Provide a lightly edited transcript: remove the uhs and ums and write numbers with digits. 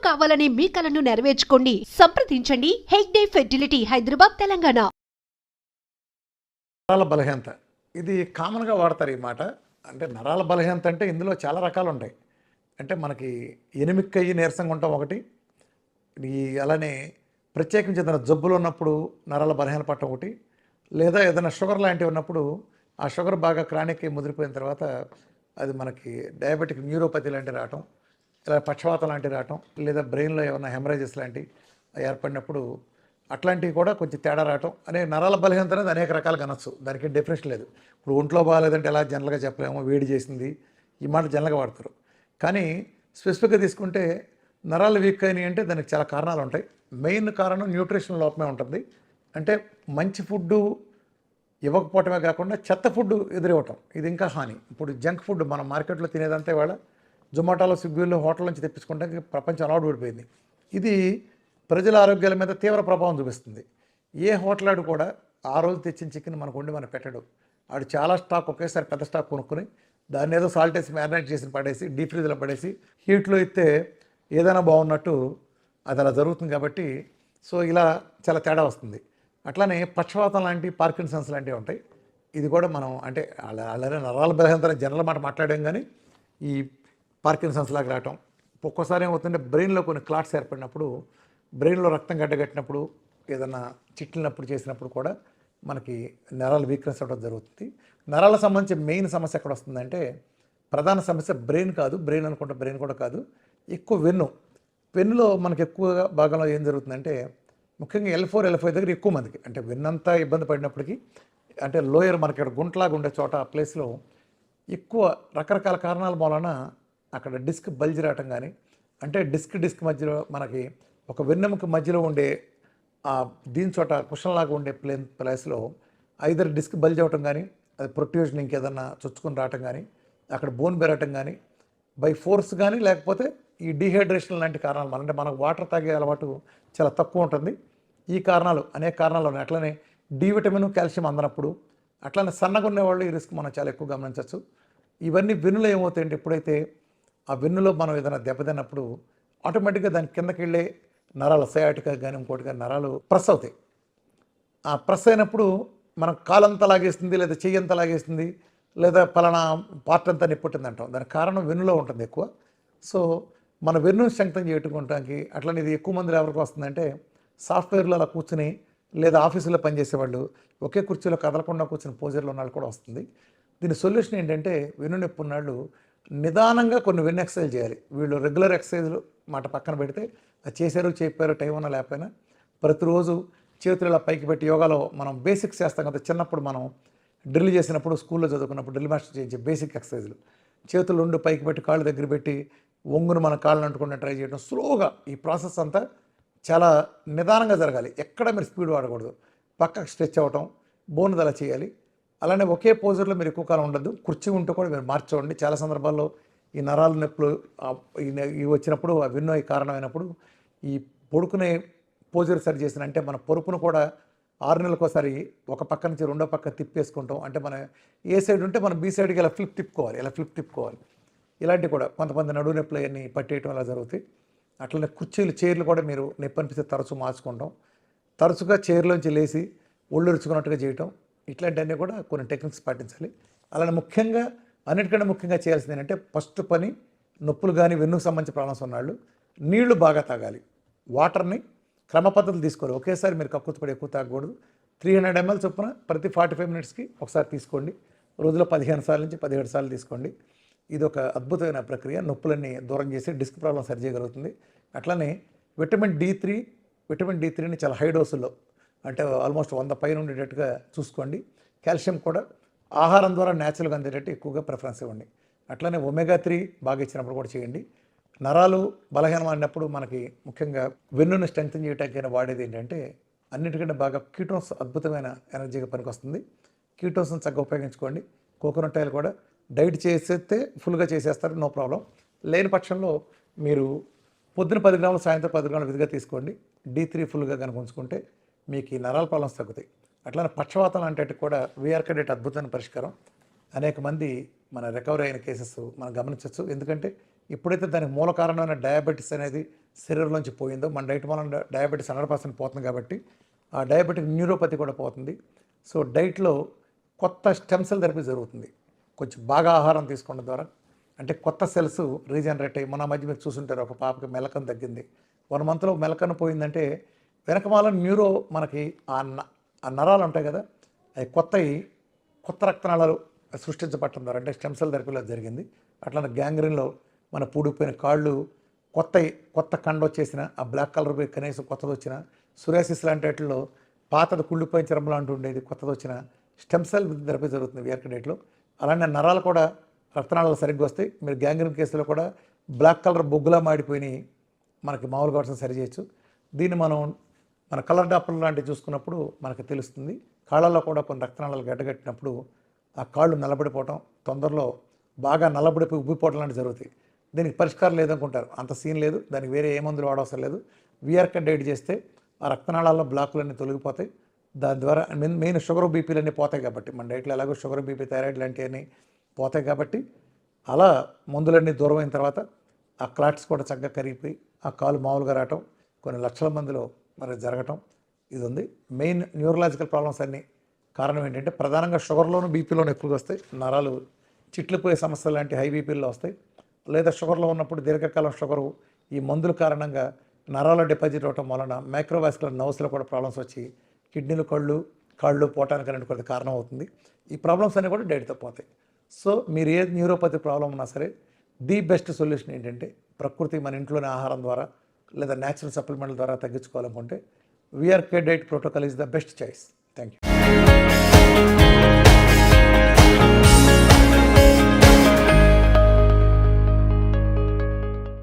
కావాలనే మీ కలను నెరవేర్చుకోండి. సంప్రదించండి హెగ్డే ఫెర్టిలిటీ, హైదరాబాద్, తెలంగాణ. నరాల బలహీనత ఇది కామన్గా వాడతారు ఈ మాట. అంటే నరాల బలహీనత అంటే ఇందులో చాలా రకాలు ఉంటాయి. అంటే మనకి ఎనిమిక్కయ్యి నీరసంగా ఉంటాం ఒకటి, అలానే ప్రత్యేకించి ఏదైనా జబ్బులు ఉన్నప్పుడు నరాల బలహీన పట్టడం ఒకటి, లేదా ఏదైనా షుగర్ లాంటివి ఉన్నప్పుడు ఆ షుగర్ బాగా క్రానిక్ ముదిరిపోయిన తర్వాత అది మనకి డయాబెటిక్ న్యూరోపతి లాంటివి రావటం, ఇలా పక్షవాతం లాంటివి రావటం, లేదా బ్రెయిన్లో ఏమైనా హెమరేజెస్ లాంటివి ఏర్పడినప్పుడు అట్లాంటివి కూడా కొంచెం తేడా రావటం అనే నరాల బలహీనత అనేది అనేక రకాలుగా అనొచ్చు. దానికి డెఫినేషన్ లేదు. ఇప్పుడు ఒంట్లో బాగాలేదంటే ఎలా జనరల్గా చెప్పలేమో, వేడి చేసింది ఈ మాట జనరల్గా వాడతారు. కానీ స్పెసిఫిక్గా తీసుకుంటే నరాలు వీక్ అయినాయి అంటే దానికి చాలా కారణాలు ఉంటాయి. మెయిన్ కారణం న్యూట్రిషన్ లోపమే ఉంటుంది. అంటే మంచి ఫుడ్డు ఇవ్వకపోవటమే కాకుండా చెత్త ఫుడ్ ఎదురివ్వటం, ఇది ఇంకా హాని. ఇప్పుడు జంక్ ఫుడ్ మనం మార్కెట్లో తినేదంతా ఇవాళ జొమాటోలో, స్విగ్గీలో, హోటల్ నుంచి తెప్పించుకుంటే ప్రపంచం అలవాటు పడిపోయింది. ఇది ప్రజల ఆరోగ్యాల మీద తీవ్ర ప్రభావం చూపిస్తుంది. ఏ హోటల్ ఆడు కూడా ఆ రోజు తెచ్చిన చికెన్ మనకు వండి మనం పెట్టడు. ఆడు చాలా స్టాక్ ఒకేసారి పెద్ద స్టాక్ కొనుక్కొని దాన్ని ఏదో సాల్ట్ వేసి మ్యారినేట్ చేసి పడేసి డీప్ ఫ్రీజ్లో పడేసి హీట్లో ఇస్తే ఏదైనా బాగున్నట్టు అది అలా జరుగుతుంది. కాబట్టి సో ఇలా చాలా తేడా వస్తుంది. అట్లానే పక్షవాతం లాంటి, పార్కిన్సన్స్ లాంటివి ఉంటాయి. ఇది కూడా మనం అంటే అలానే నరాల బలహీనత జనరల్ మాట మాట్లాడాం, కానీ ఈ పార్కిన్సన్స్ లాగా రావటం, ఒక్కోసారి ఏమవుతుందంటే బ్రెయిన్లో కొన్ని క్లాట్స్ ఏర్పడినప్పుడు, బ్రెయిన్లో రక్తం గడ్డగట్టినప్పుడు, ఏదన్నా చిట్లినప్పుడు చేసినప్పుడు కూడా మనకి నరాల వీక్నెస్ అవ్వడం జరుగుతుంది. నరాలకు సంబంధించి మెయిన్ సమస్య ఎక్కడ వస్తుందంటే, ప్రధాన సమస్య బ్రెయిన్ కాదు, బ్రెయిన్ అనుకుంటే బ్రెయిన్ కూడా కాదు, ఎక్కువ వెన్నులో మనకి ఎక్కువగా భాగంలో ఏం జరుగుతుందంటే, ముఖ్యంగా L4, L5 దగ్గర ఎక్కువ మందికి, అంటే వెన్నంతా ఇబ్బంది పడినప్పటికీ, అంటే లోయర్ మనకి ఇక్కడ గుంటలాగా ఉండే చోట ఆ ప్లేస్లో ఎక్కువ రకరకాల కారణాల మూలన అక్కడ డిస్క్ బల్జ్ రావటం కానీ, అంటే డిస్క్ మధ్యలో మనకి ఒక వెన్నెముక మధ్యలో ఉండే దీని చోట కుషన్లాగా ఉండే ప్లేస్లో ఐదర్ డిస్క్ బల్జ్ అవ్వటం కానీ, అది ప్రొట్యూషన్ ఇంకేదన్నా చొచ్చుకొని రావటం కానీ, అక్కడ బోన్ పెరగటం కానీ బై ఫోర్స్ కానీ, లేకపోతే ఈ డీహైడ్రేషన్ లాంటి కారణాలు, అంటే మనకు వాటర్ తాగే అలవాటు చాలా తక్కువ ఉంటుంది. ఈ కారణాలు అనేక కారణాలు ఉన్నాయి. అట్లనే డి విటమిన్, కాల్షియం అందనప్పుడు, అట్లనే సన్నగా ఉండేవాళ్ళు ఈ రిస్క్ మనం చాలా ఎక్కువ గమనించవచ్చు. ఇవన్నీ వెన్నులో ఏమవుతాయంటే, ఎప్పుడైతే ఆ వెన్నులో మనం ఏదైనా దెబ్బతిన్నప్పుడు ఆటోమేటిక్గా దాని కిందకి వెళ్ళే నరాలు, సయాటికా కానీ ఇంకోటి కానీ నరాలు ప్రెస్ అవుతాయి. ఆ ప్రెస్ అయినప్పుడు మనం కాలంతా లాగేస్తుంది, లేదా చెయ్యి అంతా లాగేస్తుంది, లేదా పలానా పార్ట్ అంతా నిప్పుట్టింది అంటాం. దానికి కారణం వెన్నులో ఉంటుంది ఎక్కువ. సో మన వెన్ను స్ట్రెంగ్తన్ చేయడానికి అట్లనే ఇది ఎక్కువ మంది ఎవరికి వస్తుందంటే, సాఫ్ట్వేర్లో అలా కూర్చుని, లేదా ఆఫీసులో పనిచేసేవాళ్ళు ఒకే కుర్చీలో కదలకుండా కూర్చుని పోజర్లో ఉన్న వాళ్ళు కూడా వస్తుంది. దీని సొల్యూషన్ ఏంటంటే, వెన్ను నొప్పి ఉన్నాళ్ళు నిదానంగా కొన్ని వెన్ను ఎక్సర్సైజ్ చేయాలి. వీళ్ళు రెగ్యులర్ ఎక్సర్సైజ్లు మాట పక్కన పెడితే, అది చేశారు చెప్పారు టైం ఉన్నా లేకపోయినా, ప్రతిరోజు చేతులు ఇలా పైకి పెట్టి యోగాలో మనం బేసిక్స్ చేస్తాం కదా. చిన్నప్పుడు మనం డ్రిల్ చేసినప్పుడు, స్కూల్లో చదువుకున్నప్పుడు డ్రిల్ మాస్టర్ చేయించే బేసిక్ ఎక్సర్సైజ్లు, చేతులు ఉండి పైకి పెట్టి కాళ్ళు దగ్గర పెట్టి ఒంగును మన కాళ్ళని అంటుకుంటే ట్రై చేయడం, స్లోగా. ఈ ప్రాసెస్ అంతా చాలా నిదానంగా జరగాలి. ఎక్కడ మీరు స్పీడ్ వాడకూడదు. పక్కకు స్ట్రెచ్ అవ్వటం, బోన్ అలా చేయాలి. అలానే ఒకే పోజర్లో మీరు ఎక్కువ కాలం ఉండద్దు. కుర్చీ ఉంటూ కూడా మీరు మార్చుకోండి. చాలా సందర్భాల్లో ఈ నరాల నొప్పులు ఇవి వచ్చినప్పుడు, ఆ వెన్ను కారణమైనప్పుడు ఈ పడుకునే పోజర్ సరి చేసిన, అంటే మన పొరుపును కూడా 6 నెలలకు ఒకసారి ఒక పక్క నుంచి రెండో పక్క తిప్పేసుకుంటాం. అంటే మన ఏ సైడ్ ఉంటే మనం బి సైడ్కి ఇలా ఫ్లిప్ తిప్పుకోవాలి. ఇలాంటివి కూడా కొంతమంది నడువు నొప్పులు అవన్నీ పట్టేయటం అలా జరుగుతాయి. అట్లనే కుర్చీలు, చైర్లు కూడా మీరు నొప్పి అనిపిస్తే తరచూ మార్చుకుంటాం. తరచుగా చైర్లోంచి లేచి ఒళ్ళు ఇరుచుకున్నట్టుగా చేయటం, ఇట్లాంటివన్నీ కూడా కొన్ని టెక్నిక్స్ పాటించాలి. అలానే అన్నిటికంటే ముఖ్యంగా చేయాల్సింది ఏంటంటే, ఫస్ట్ పని నొప్పులు కానీ వెన్నుకు సంబంధించిన ప్రాబ్లమ్స్ ఉన్నాళ్ళు నీళ్లు బాగా తాగాలి. వాటర్ని క్రమ పద్ధతులు తీసుకోవాలి. ఒకేసారి మీరు కక్కుతుపడి ఎక్కువ తాగకూడదు. 300 ml చొప్పున ప్రతి 45 minutesకి ఒకసారి తీసుకోండి. రోజులో 15 సార్లు నుంచి 17 సార్లు తీసుకోండి. ఇది ఒక అద్భుతమైన ప్రక్రియ. నొప్పులన్నీ దూరం చేసి డిస్క్ ప్రాబ్లం సరి చేయగలుగుతుంది. అట్లనే విటమిన్ డి3ని చాలా హై డోసుల్లో, అంటే ఆల్మోస్ట్ 100 పైన ఉండేటట్టుగా చూసుకోండి. కాల్షియం కూడా ఆహారం ద్వారా న్యాచురల్గా అందేటట్టు ఎక్కువగా ప్రిఫరెన్స్ ఇవ్వండి. అట్లనే ఒమేగా 3 బాగా ఇచ్చినప్పుడు కూడా చేయండి. నరాలు బలహీనం అన్నప్పుడు మనకి ముఖ్యంగా వెన్నును స్ట్రెంగ్తన్ చేయడానికి వాడేది ఏంటంటే, అన్నిటికంటే బాగా కీటోన్స్ అద్భుతమైన ఎనర్జీగా పనికొస్తుంది. కీటోన్స్ని చక్కగా ఉపయోగించుకోండి. కోకోనట్ ఆయిల్ కూడా డైట్ చేసేస్తే ఫుల్గా చేసేస్తారు, నో ప్రాబ్లం. లేని పక్షంలో మీరు పొద్దున 10 గ్రాములు, సాయంత్రం 10 గ్రాములు విధిగా తీసుకోండి. D3 ఫుల్గా కనుక ఉంచుకుంటే మీకు ఈ నరాల ప్రాబ్లమ్స్ తగ్గుతాయి. అట్లానే పక్షవాతం అంటే కూడా వీఆర్కే డేట్ అద్భుతమైన పరిష్కారం. అనేక మంది మన రికవరీ అయిన కేసెస్ మనం గమనించవచ్చు. ఎందుకంటే ఎప్పుడైతే దానికి మూల కారణమైన డయాబెటీస్ అనేది శరీరంలోంచి పోయిందో, మన డైట్ వలన డయాబెటీస్ 100% పోతుంది కాబట్టి ఆ డయాబెటిక్ న్యూరోపతి కూడా పోతుంది. సో డైట్లో కొత్త స్టెమ్ సెల్ థెరపీ జరుగుతుంది. కొంచెం బాగా ఆహారం తీసుకోవడం ద్వారా, అంటే కొత్త సెల్స్ రీజనరేట్ అయ్యి, మన మధ్య మీరు చూసుంటారు, ఒక పాపకి మెలకను తగ్గింది. 1 మంత్లో మెలకను పోయిందంటే వెనకమాల న్యూరో మనకి ఆ నరాలు ఉంటాయి కదా, అవి కొత్త రక్తనాళాలు సృష్టించబట్టడం ద్వారా, అంటే స్టెమ్ సెల్ థెరపీలో జరిగింది. అట్లా గ్యాంగ్రీన్లో మన పూడిపోయిన కాళ్ళు కొత్త కండ వచ్చేసిన, ఆ బ్లాక్ కలర్ పోయి కనీసం కొత్తది వచ్చిన, సురాసిస్ లాంటి వాటిల్లో పాతది కుళ్ళిపోయిన చర్మం లాంటి ఉండేది కొత్తది వచ్చిన, స్టెమ్ సెల్ థెరపీ జరుగుతుంది విఆర్కే డైట్లో. అలానే నరాలు కూడా రక్తనాళాలు సరిగ్గా వస్తాయి. మీరు గ్యాంగ్రీన్ కేసులో కూడా బ్లాక్ కలర్ బొగ్గులా మాడిపోయినాయి మనకి మామూలుగా వర్షం సరి చేయొచ్చు. దీన్ని మన కలర్ డాక్టర్ లాంటివి చూసుకున్నప్పుడు మనకు తెలుస్తుంది. కాళ్ళల్లో కూడా కొన్ని రక్తనాళాలు గడ్డగట్టినప్పుడు ఆ కాళ్ళు నల్లబడిపోవటం, తొందరలో బాగా నల్లబడిపోయి ఉబ్బిపోవడం లాంటివి జరుగుతాయి. దీనికి పరిష్కారం లేదనుకుంటారు, అంత సీన్ లేదు, దానికి వేరే ఏ మందులు వాడవసరం లేదు. విఆర్కే డైట్ చేస్తే ఆ రక్తనాళాల్లో బ్లాకులన్నీ తొలగిపోతాయి. దాని ద్వారా మెయిన్ షుగర్ బీపీలన్నీ పోతాయి కాబట్టి, మన డైట్లో ఎలాగో షుగర్ బీపీ థైరాయిడ్ లాంటివన్నీ పోతాయి కాబట్టి, అలా మందులన్నీ దూరం అయిన తర్వాత ఆ క్లాట్స్ కూడా చక్కగా కరిగిపోయి ఆ కాలు మామూలుగా రావటం కొన్ని లక్షల మందిలో మరి జరగటం ఇది ఉంది. మెయిన్ న్యూరలాజికల్ ప్రాబ్లమ్స్ అన్నీ కారణం ఏంటంటే ప్రధానంగా షుగర్లోను బీపీలోను ఎక్కువగా వస్తాయి. నరాలు చిట్లిపోయే సమస్యలు లాంటి హై బీపీల్లో వస్తాయి. లేదా షుగర్లో ఉన్నప్పుడు దీర్ఘకాలం షుగరు ఈ మందుల కారణంగా నరాల డిపాజిట్ అవటం వలన మైక్రోవాస్కులర్ నర్వ్స్లో కూడా ప్రాబ్లమ్స్ వచ్చి కిడ్నీలు కాళ్ళు పోవటానికి అనేది కూడా కారణం అవుతుంది. ఈ ప్రాబ్లమ్స్ అన్నీ కూడా డైట్తో పోతాయి. సో మీరు ఏ న్యూరోపతి ప్రాబ్లం ఉన్నా సరే ది బెస్ట్ సొల్యూషన్ ఏంటంటే ప్రకృతి మన ఇంట్లోని ఆహారం ద్వారా లేదా న్యాచురల్ సప్లిమెంట్ల ద్వారా తగ్గించుకోవాలనుకుంటే VRK diet protocol is the best choice. Thank you.